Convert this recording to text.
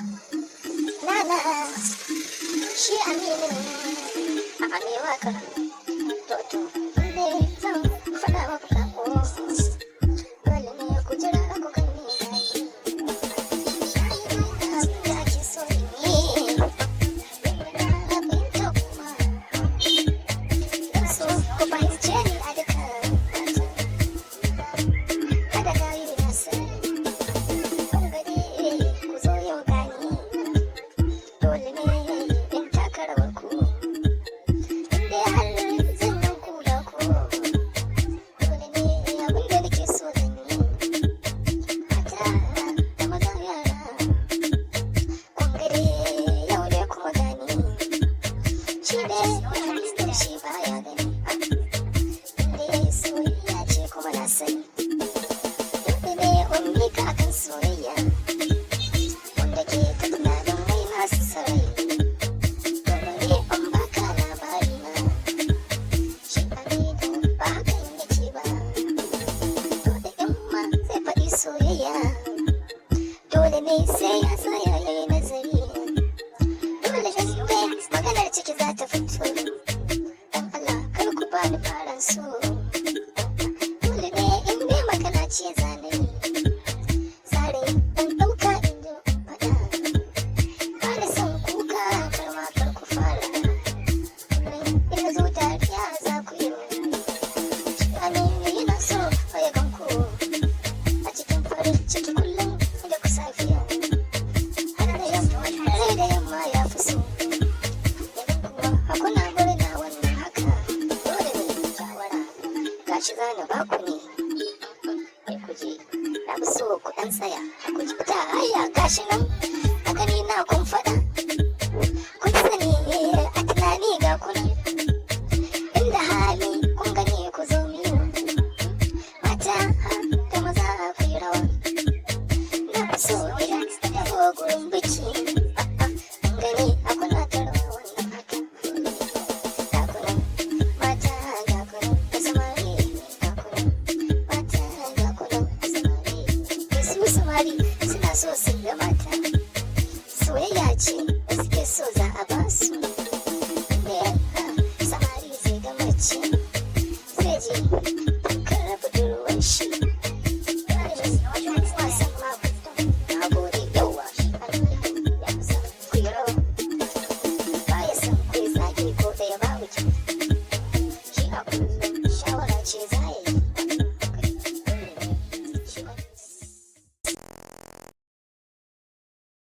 Nana shi aminin a amewa ka toto ne zan faɗa maku kako dole ne ku jira ku kan ne abin da ake so ne abin da kuma dan so ku fahimce ni a duka kada gayi na sani kun gade ku zo yau gani dole ne in taka rawar ku inda har zan dan kula ku dole ne abin da nake so zan yi mata da maza yara kun gade yau ne kuma gani shi ne da shi baya gani inda soyayya ce kuma na sani dole ne wani ka akan soyayya wanda ke ta tunanin mai masu sarai domin an baka labari na shi aminu ba hakan yake ba dole in ma zai faɗi soyayya dole ne sai ya tsaya ya yi nazari dole ne maganar ciki za ta fito dan Allah kar ku ba ni faran so dole ne in bai magana ce zanayi tsare dan ɗauka in ji faɗa ba da son kuka kar ma kar ku fara ina zo dariya za ku yi shi aminu yana so ya gan ku a cikin farin ciki kullum da ku safiya har da yamma ya fi so idan kuma hakuna murna wannan haka dole ne shawara gashi zana ba ku ne ku je na fi so ku ɗan tsaya ku ji fita haya gashi nan a gani na kun faɗa kun sani a tunani ga kuna inda hali kun gani ku zo miyo mata da maza ku yi rawa na fi so idan da gurin biki an gani a kuna ta rawa wannan haka ga kunan mata ga kunan da samari ga kunan mata ga kunan da samari da su samari suna so su ga mata soyayya ce da suke so za a ba su